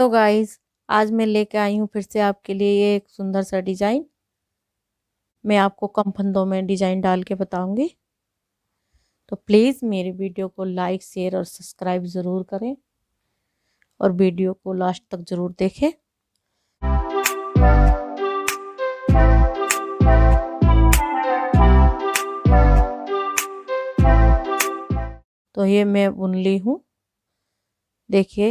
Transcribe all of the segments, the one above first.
तो गाइस, आज मैं लेके आई हूँ फिर से आपके लिए ये एक सुंदर सा डिज़ाइन। मैं आपको कम फंदों में डिज़ाइन डाल के बताऊंगी। तो प्लीज़ मेरी वीडियो को लाइक शेयर और सब्सक्राइब ज़रूर करें और वीडियो को लास्ट तक ज़रूर देखें। तो ये मैं बुन ली हूँ। देखिए,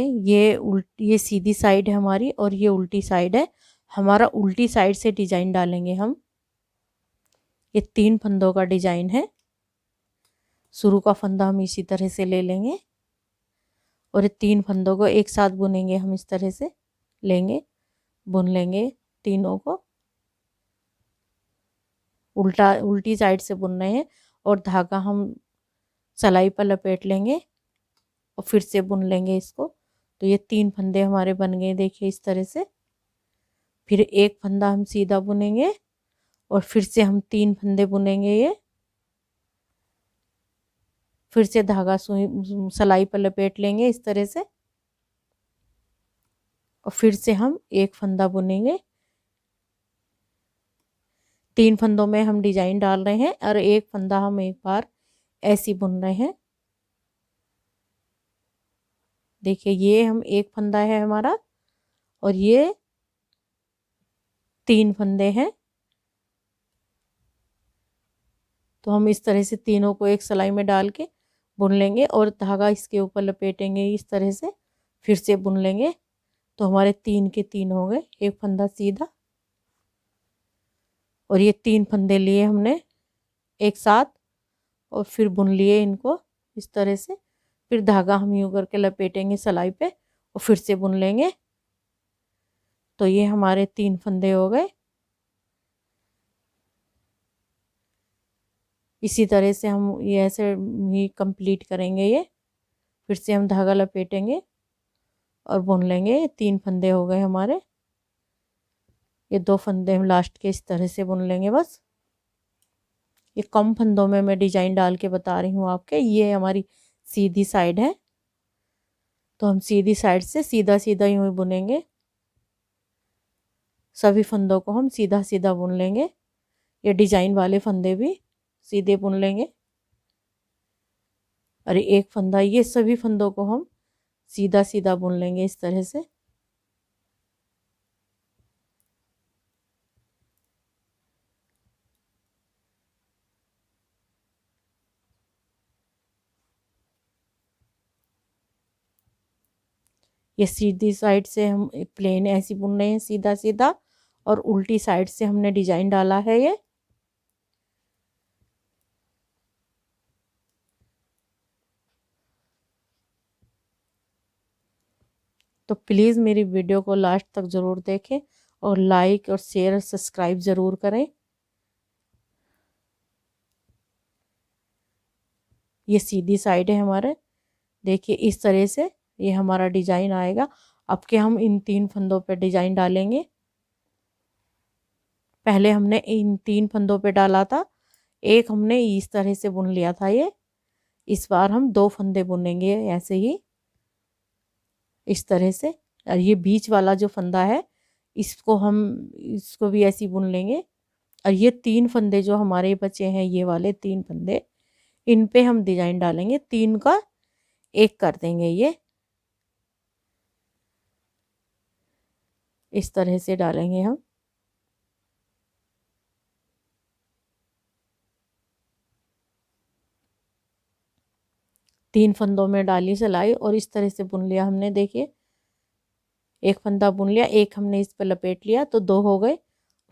ये सीधी साइड है हमारी और ये उल्टी साइड है। हमारा उल्टी साइड से डिज़ाइन डालेंगे हम। ये 3 फंदों का डिज़ाइन है। शुरू का फंदा हम इसी तरह से ले लेंगे और ये 3 फंदों को एक साथ बुनेंगे। हम इस तरह से लेंगे, बुन लेंगे तीनों को। उल्टी साइड से बुन रहे हैं और धागा हम सलाई पर लपेट लेंगे और फिर से बुन लेंगे इसको। तो ये 3 फंदे हमारे बन गए, देखिए इस तरह से। फिर एक फंदा हम सीधा बुनेंगे और फिर से हम 3 फंदे बुनेंगे। ये फिर से धागा सुई सलाई पर लपेट लेंगे इस तरह से और फिर से हम एक फंदा बुनेंगे। 3 फंदों में हम डिजाइन डाल रहे हैं और एक फंदा हम एक बार ऐसी बुन रहे हैं। देखिए, ये हम एक फंदा है हमारा और ये 3 फंदे हैं। तो हम इस तरह से तीनों को एक सलाई में डाल के बुन लेंगे और धागा इसके ऊपर लपेटेंगे इस तरह से, फिर से बुन लेंगे। तो हमारे 3 के 3 हो गए, एक फंदा सीधा और ये 3 फंदे लिए हमने एक साथ और फिर बुन लिए इनको इस तरह से। फिर धागा हम यूं करके लपेटेंगे सलाई पे और फिर से बुन लेंगे। तो ये हमारे 3 फंदे हो गए। इसी तरह से हम ये ऐसे ही कंप्लीट करेंगे। ये फिर से हम धागा लपेटेंगे और बुन लेंगे। 3 फंदे हो गए हमारे। ये 2 फंदे हम लास्ट के इस तरह से बुन लेंगे बस। ये कम फंदों में मैं डिजाइन डाल के बता रही हूँ आपके। ये हमारी सीधी साइड है तो हम सीधी साइड से सीधा सीधा यूं ही बुनेंगे। सभी फंदों को हम सीधा सीधा बुन लेंगे। ये डिजाइन वाले फंदे भी सीधे बुन लेंगे और एक फंदा, ये सभी फंदों को हम सीधा सीधा बुन लेंगे इस तरह से। ये सीधी साइड से हम प्लेन ऐसी बुन रहे हैं सीधा सीधा और उल्टी साइड से हमने डिजाइन डाला है ये। तो प्लीज़ मेरी वीडियो को लास्ट तक ज़रूर देखें और लाइक और शेयर सब्सक्राइब ज़रूर करें। ये सीधी साइड है हमारे। देखिए इस तरह से ये हमारा डिजाइन आएगा। अब के हम इन 3 फंदों पे डिजाइन डालेंगे। पहले हमने इन 3 फंदों पे डाला था, एक हमने इस तरह से बुन लिया था ये। इस बार हम 2 फंदे बुनेंगे ऐसे ही इस तरह से। और ये बीच वाला जो फंदा है इसको भी ऐसे ही बुन लेंगे। और ये 3 फंदे जो हमारे बचे हैं, ये वाले 3 फंदे, इन पे हम डिजाइन डालेंगे। 3 का एक कर देंगे ये इस तरह से डालेंगे हम। तीन फंदों में डाली सिलाई और इस तरह से बुन लिया हमने। देखिए, एक फंदा बुन लिया, एक हमने इस पर लपेट लिया तो 2 हो गए।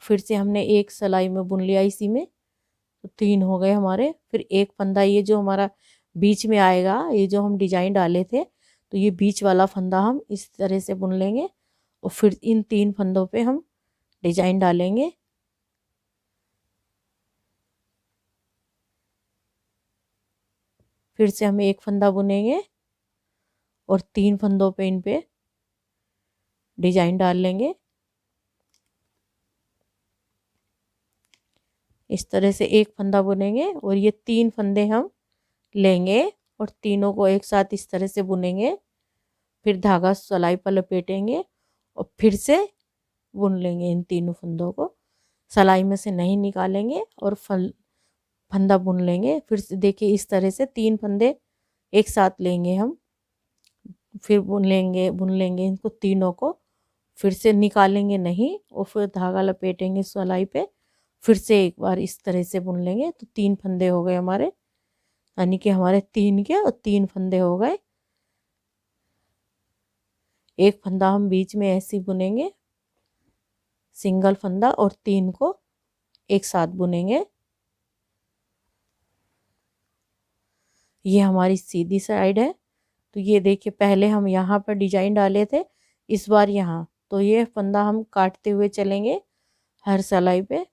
फिर से हमने एक सिलाई में बुन लिया इसी में तो 3 हो गए हमारे। फिर एक फंदा ये जो हमारा बीच में आएगा, ये जो हम डिजाइन डाले थे, तो ये बीच वाला फंदा हम इस तरह से बुन लेंगे और फिर इन 3 फंदों पे हम डिजाइन डालेंगे। फिर से हम एक फंदा बुनेंगे और 3 फंदों पे इन पे डिजाइन डाल लेंगे। इस तरह से एक फंदा बुनेंगे और ये 3 फंदे हम लेंगे और तीनों को एक साथ इस तरह से बुनेंगे। फिर धागा सलाई पर लपेटेंगे और फिर से बुन लेंगे इन तीनों फंदों को, सिलाई में से नहीं निकालेंगे और फंदा बुन लेंगे। फिर से देखिए इस तरह से 3 फंदे एक साथ लेंगे हम, फिर बुन लेंगे इनको तीनों को, फिर से निकालेंगे नहीं और फिर धागा लपेटेंगे सिलाई पे, फिर से एक बार इस तरह से बुन लेंगे। तो 3 फंदे हो गए हमारे, यानी कि हमारे 3 के और 3 फंदे हो गए। एक फंदा हम बीच में ऐसे ही बुनेंगे, सिंगल फंदा, और 3 को एक साथ बुनेंगे। ये हमारी सीधी साइड है। तो ये देखिए पहले हम यहाँ पर डिजाइन डाले थे, इस बार यहाँ, तो ये फंदा हम काटते हुए चलेंगे हर सिलाई पे।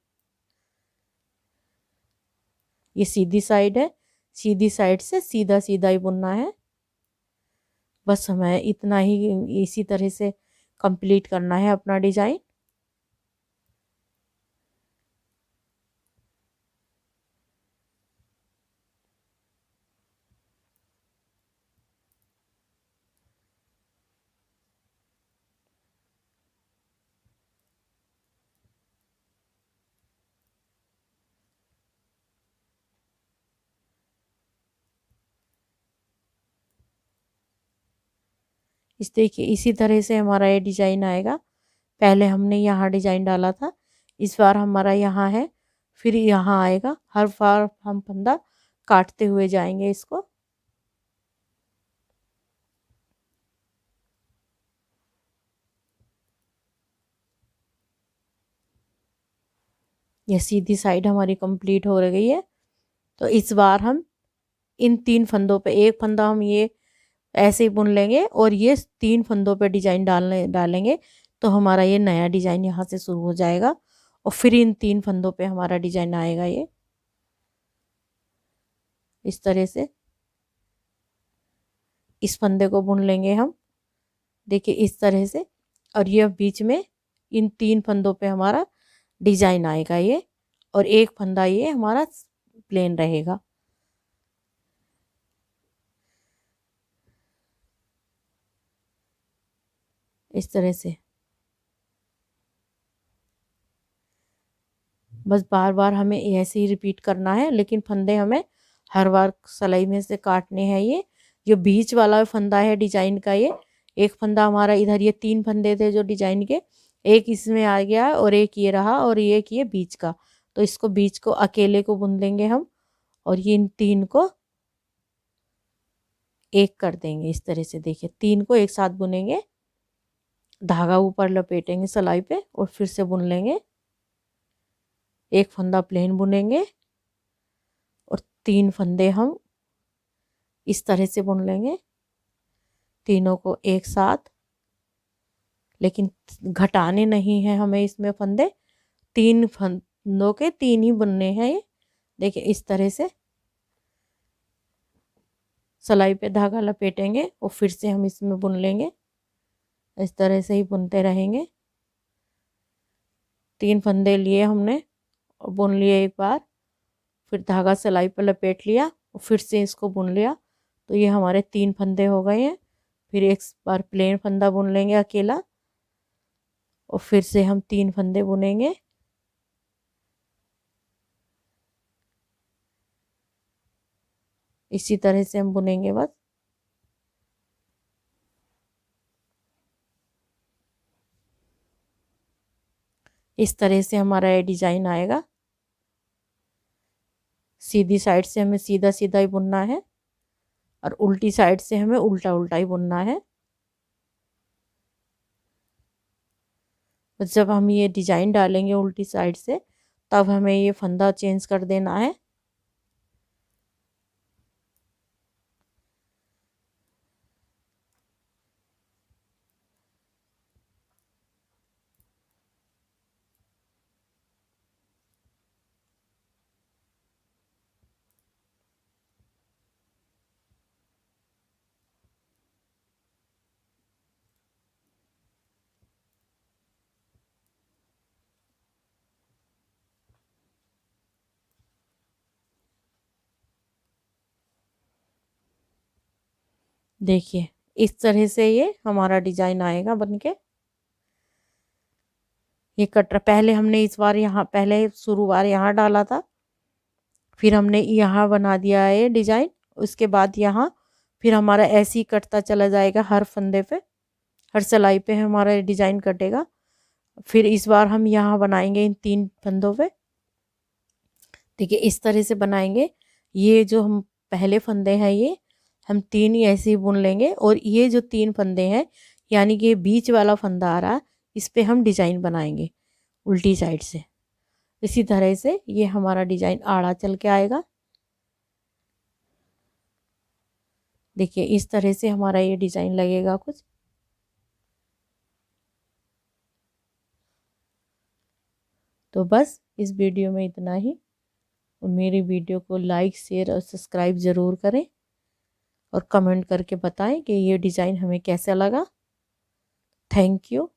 ये सीधी साइड है, सीधी साइड से सीधा सीधा ही बुनना है। बस हमें इतना ही इसी तरह से कंप्लीट करना है अपना डिजाइन। इस देखिए इसी तरह से हमारा ये डिजाइन आएगा। पहले हमने यहाँ डिजाइन डाला था, इस बार हमारा यहाँ है, फिर यहाँ आएगा। हर बार हम फंदा काटते हुए जाएंगे इसको। ये सीधी साइड हमारी कंप्लीट हो गई है। तो इस बार हम इन 3 फंदों पे, एक फंदा हम ये ऐसे ही बुन लेंगे और ये 3 फंदों पे डिजाइन डालेंगे। तो हमारा ये नया डिजाइन यहाँ से शुरू हो जाएगा और फिर इन 3 फंदों पे हमारा डिजाइन आएगा। ये इस तरह से इस फंदे को बुन लेंगे हम, देखिए इस तरह से, और ये बीच में इन 3 फंदों पे हमारा डिजाइन आएगा ये, और एक फंदा ये हमारा प्लेन रहेगा। इस तरह से बस बार बार हमें ऐसे ही रिपीट करना है, लेकिन फंदे हमें हर बार सिलाई में से काटने हैं। ये जो बीच वाला फंदा है डिजाइन का, ये एक फंदा हमारा इधर, ये 3 फंदे थे जो डिजाइन के, एक इसमें आ गया और एक ये रहा और एक ये बीच का। तो इसको बीच को अकेले को बुन देंगे हम, और ये इन 3 को एक कर देंगे। इस तरह से देखिए 3 को एक साथ बुनेंगे, धागा ऊपर लपेटेंगे सिलाई पे और फिर से बुन लेंगे। एक फंदा प्लेन बुनेंगे और 3 फंदे हम इस तरह से बुन लेंगे, तीनों को एक साथ। लेकिन घटाने नहीं है हमें इसमें फंदे, 3 फंदों के 3 ही बुनने हैं ये। देखिए इस तरह से सिलाई पे धागा लपेटेंगे और फिर से हम इसमें बुन लेंगे। इस तरह से ही बुनते रहेंगे। 3 फंदे लिए हमने और बुन लिए एक बार, फिर धागा सिलाई पर लपेट लिया और फिर से इसको बुन लिया। तो ये हमारे 3 फंदे हो गए हैं। फिर एक बार प्लेन फंदा बुन लेंगे अकेला और फिर से हम 3 फंदे बुनेंगे। इसी तरह से हम बुनेंगे बस। इस तरह से हमारा ये डिजाइन आएगा। सीधी साइड से हमें सीधा सीधा ही बुनना है और उल्टी साइड से हमें उल्टा उल्टा ही बुनना है। जब हम ये डिजाइन डालेंगे उल्टी साइड से, तब हमें ये फंदा चेंज कर देना है। देखिए इस तरह से ये हमारा डिजाइन आएगा बनके। ये कट रहा। पहले हमने इस बार यहाँ पहले शुरुआत यहाँ डाला था, फिर हमने यहाँ बना दिया है डिजाइन, उसके बाद यहाँ फिर हमारा ऐसे ही कटता चला जाएगा, हर फंदे पे हर सिलाई पे हमारा डिजाइन कटेगा। फिर इस बार हम यहाँ बनाएंगे इन 3 फंदों पे। देखिए इस तरह से बनाएंगे। ये जो हम पहले फंदे हैं ये हम 3 ही ऐसे ही बुन लेंगे, और ये जो 3 फंदे हैं यानी कि बीच वाला फंदा आ रहा है, इस पे हम डिजाइन बनाएंगे उल्टी साइड से। इसी तरह से ये हमारा डिजाइन आड़ा चल के आएगा। देखिए इस तरह से हमारा ये डिजाइन लगेगा कुछ। तो बस इस वीडियो में इतना ही। और मेरी वीडियो को लाइक शेयर और सब्सक्राइब ज़रूर करें, और कमेंट करके बताएं कि ये डिज़ाइन हमें कैसा लगा। Thank you.